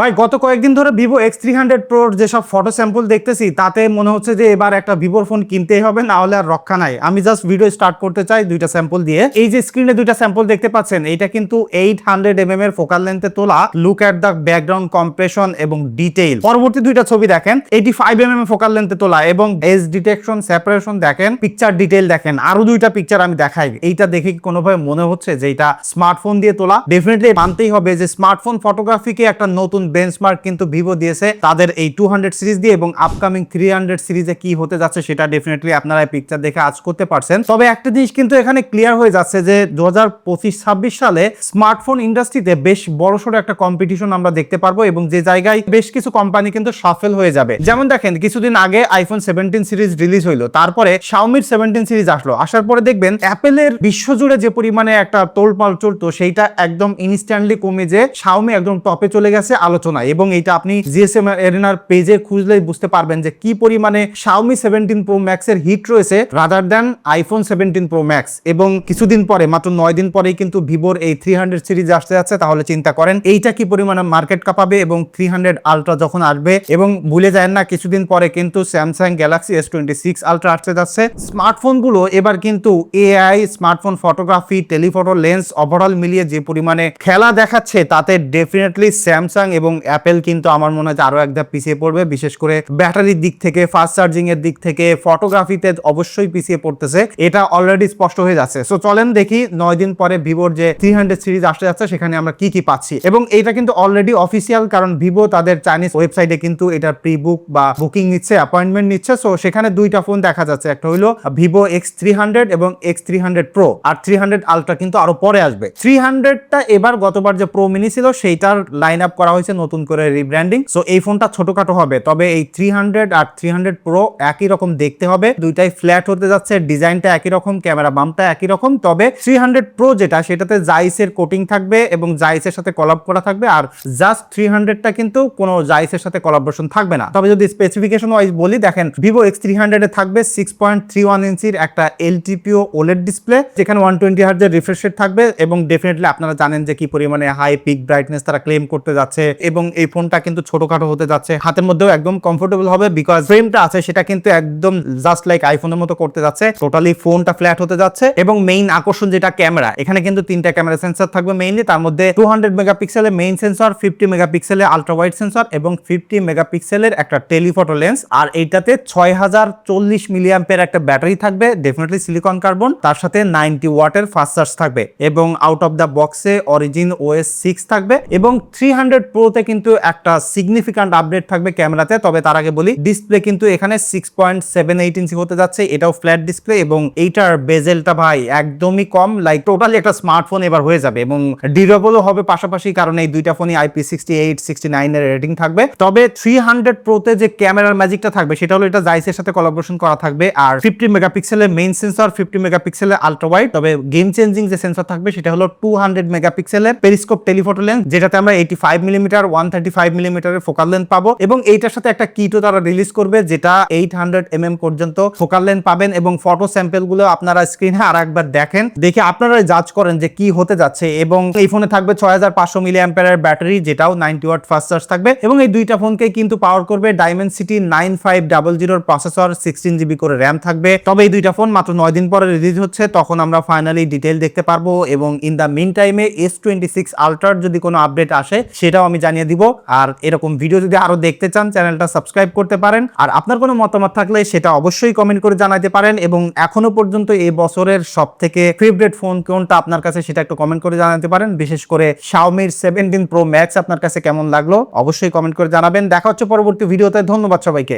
ভাই গত কয়েকদিন ধরে ভিভো X300 Pro যেসব ফটো স্যাম্পল দেখতেছি তাতে মনে হচ্ছে যে এবার একটা ভিভোর ফোন কিনতেই হবে, না হলে আর রক্ষা নাই। আমি জাস্ট ভিডিও স্টার্ট করতে চাই দুইটা স্যাম্পল দিয়ে। এই যে স্ক্রিনে দুইটা স্যাম্পল দেখতে পাচ্ছেন, এটা কিন্তু 800mm এর ফোকাল লেন্থে তোলা। Look at the background compression এবং ডিটেইল। পরবর্তী দুইটা ছবি দেখেন, 85mm ফোকাল লেন্থে তোলা এবং এজ ডিটেকশন, সেপারেশন দেখেন, পিকচার ডিটেইল দেখেন। আরো দুইটা পিকচার আমি দেখাই। এইটা দেখে কি কোনোভাবে মনে হচ্ছে যে এটা স্মার্টফোন দিয়ে তোলা? ডেফিনেটলি মানতেই হবে যে স্মার্টফোন ফটোগ্রাফিকে একটা নতুন বেঞ্চমার্ক কিন্তু ভিভো দিয়েছে তাদের এই 200 সিরিজ দিয়ে, এবং আপকামিং 300 সিরিজে কি হতে যাচ্ছে সেটা ডেফিনেটলি আপনারা পিকচার দেখে আজ করতে পারছেন। তবে একটা জিনিস কিন্তু এখানে ক্লিয়ার হয়ে যাচ্ছে যে 2025-26 সালে স্মার্টফোন ইন্ডাস্ট্রিতে বেশ বড়সড় একটা কম্পিটিশন আমরা দেখতে পারবো, এবং যে জায়গায় বেশ কিছু কোম্পানি কিন্তু সাফল হয়ে যাবে। যেমন দেখেন, কিছুদিন আগে আইফোন 17 সিরিজ রিলিজ হইলো, তারপরে শাওমির 17 সিরিজ আসলো। আসার পরে দেখবেন অ্যাপেলের বিশ্বজুড়ে যে পরিমাণে একটা তোলপাল চলতো সেইটা একদম ইনস্ট্যান্টলি কমে যে শাওমি একদম টপে চলে গেছে আলোচনায়। এবং এইটা আপনি জিএসএম এরিনার পেজে খুঁজলেই বুঝতে পারবেন যে কি পরিমাণে শাওমি 17 Pro Max এর হিট রয়েছে rather than iPhone 17 Pro Max। এবং কিছুদিন পরে, মাত্র 9 দিন পরেই কিন্তু ভিভোর এই 300 সিরিজ আসতে যাচ্ছে। তাহলে চিন্তা করেন এইটা কি পরিমাণে মার্কেট কাঁপাবে। এবং 300 আলট্রা যখন আসবে, এবং ভুলে যায় না কিছুদিন পরে কিন্তু স্যামসাং গ্যালাক্সি S26 আলট্রা আসতে যাচ্ছে। স্মার্টফোনগুলো এবার কিন্তু AI, smartphone photography, telephoto lens overall মিলিয়ে যে পরিমাণে খেলা দেখাচ্ছে তাতে ডেফিনেটলি স্যামসাং এবং অ্যাপেল কিন্তু আমার মনে হয় আরো এক ধাপ পিছিয়ে পড়বে। বিশেষ করে ব্যাটারির দিক থেকে, ফাস্ট চার্জিং এর দিক থেকে, ফটোগ্রাফিতে অবশ্যই পিছিয়ে পড়তেছে। এটা অলরেডি স্পষ্ট হয়ে যাচ্ছে। সো চলেন দেখি 9 দিন পরে ভিভোর যে 300 সিরিজ আসতে যাচ্ছে সেখানে আমরা কি কি পাচ্ছি। এবং এটা কিন্তু অলরেডি অফিসিয়াল, কারণ ভিভো তাদের চাইনিজ ওয়েবসাইটে কিন্তু এটার প্রি বুক বা বুকিং নিচ্ছে, অ্যাপয়েন্টমেন্ট নিচ্ছে। সো সেখানে দুইটা ফোন দেখা যাচ্ছে, একটা হলো ভিভো X300 এবং X300 Pro, আর 300 আলট্রা কিন্তু আরো পরে আসবে। 300টা এবার গতবার যে প্রো মিনি ছিল সেইটার লাইন আপ করা হয়েছে নতুন করে রিব্র্যান্ডিং। সো এই ফোনটা ছোটখাটো হবে, তবে এই 300 আর 300 Pro একই রকম দেখতে হবে। দুইটাই ফ্ল্যাট হতে যাচ্ছে, ডিজাইনটা একই রকম, ক্যামেরা বাম্পটা একই রকম। তবে 300 Pro যেটা, সেটাতে জাইসের কোটিং থাকবে এবং জাইসের সাথে কলাব করা থাকবে, আর জাস্ট 300টা কিন্তু কোনো জাইসের সাথে কোলাবোরেশন থাকবে না। তবে যদি স্পেসিফিকেশন ওয়াইজ বলি, দেখেন ভিভো X300 এ থাকবে 6.31 ইঞ্চির একটা LTPO OLED ডিসপ্লে, যেখানে 120 Hz এর রিফ্রেশ রেট থাকবে। এবং ডেফিনেটলি আপনারা জানেন যে কি পরিমাণে হাই পিক ব্রাইটনেস তারা ক্লেম করতে যাচ্ছে। এবং এই ফোনটা কিন্তু ছোটখাটো হতে যাচ্ছে, হাতের মধ্যেও একদম কমফোর্টেবল হবে, বিকজ ফ্রেমটা আছে সেটা কিন্তু একদম জাস্ট লাইক আইফোনের মতো করতে যাচ্ছে। টোটালি ফোনটা ফ্ল্যাট হতে যাচ্ছে। এবং মেইন আকর্ষণ যেটা ক্যামেরা, এখানে কিন্তু 3টা ক্যামেরা সেন্সর থাকবে মেইনলি। তার মধ্যে 200 মেগাপিক্সেলের মেইন সেন্সর, 50 মেগাপিক্সেলের আলট্রা ওয়াইড সেন্সর এবং 50 মেগাপিক্সেলের একটা টেলিফটো লেন্স। আর এইটাতে 6040 মিলিঅ্যাম্পের একটা ব্যাটারি থাকবে, ডেফিনেটলি সিলিকন কার্বন। তার সাথে 90 ওয়াটের ফাস্ট চার্জ থাকবে। এবং আউট অফ দ্য বক্সে অরিজিন OS 6 থাকবে। এবং 300 Proতে কিন্তু একটা সিগনিফিক্যান্ট আপডেট থাকবে ক্যামেরাতে। তবে তার আগে বলি, ডিসপ্লে কিন্তু এখানে 6.78 ইঞ্চি হতে যাচ্ছে, এটাও ফ্ল্যাট ডিসপ্লে। এবং এইটার বেজেলটা ভাই একদমই কম, লাইক টোটালি একটা স্মার্টফোন এবার হয়ে যাবে। এবং ডিউরেবলও হবে পাশাপাশি, কারণ এই দুইটা ফোনই IP68, 69 এর রেটিং থাকবে। তবে 300 Proতে যে ক্যামেরার ম্যাজিকটা থাকবে সেটা হলো এটা জাইসের সাথে কোলাবোরেশন করা থাকবে। আর 50 মেগাপিক্সেলের মেইন সেন্সর, 50 মেগাপিক্সেলের আলট্রা ওয়াইড। তবে গেম চেঞ্জিং যে সেন্সর থাকবে সেটা হলো 200 মেগাপিক্সেলের পেরিস্কোপ টেলিফটো লেন্স, যেটাতে আমরা 85mm 135mm এর ফোকাল লেন্থ পাবো। এবং এইটার সাথে একটা কিটও তারা রিলিজ করবে, যেটা 800mm পর্যন্ত ফোকাল লেন্থ পাবেন। এবং ফটো স্যাম্পল গুলো আপনারা স্ক্রিনে আর একবার দেখেন, দেখে আপনারা জাজ করেন যে কি হতে যাচ্ছে। এবং এই ফোনে থাকবে 6500 মিলিঅ্যাম্পিয়ারের ব্যাটারি, যেটাও 90 ওয়াট ফাস্ট চার্জ থাকবে। এবং এই দুইটা ফোনকে কিন্তু পাওয়ার করবে Dimensity 9500 প্রসেসর, 16GB করে র্যাম থাকবে। তবে এই দুইটা ফোন মাত্র 9 দিন পরে রিলিজ হচ্ছে, তখন আমরা ফাইনালি ডিটেইল দেখতে পারবো। এবং ইন দা মিন টাইমে S26 আলট্রার যদি কোনো আপডেট আসে সেটাও আমি জানিয়ে দিব। আর এরকম ভিডিও যদি আরো দেখতে চান, চ্যানেলটা সাবস্ক্রাইব করতে পারেন। আর আপনার কোনো মতামত থাকলে সেটা অবশ্যই কমেন্ট করে জানাতে পারেন। এবং এখনো পর্যন্ত এই বছরের সবথেকে ফেভারিট ফোন কোনটা আপনার কাছে সেটা একটু কমেন্ট করে জানাতে পারেন। বিশেষ করে শাওমির 17 Pro Max আপনার কাছে কেমন লাগলো অবশ্যই কমেন্ট করে জানাবেন। দেখা হচ্ছে পরবর্তী ভিডিওতে। ধন্যবাদ সবাইকে।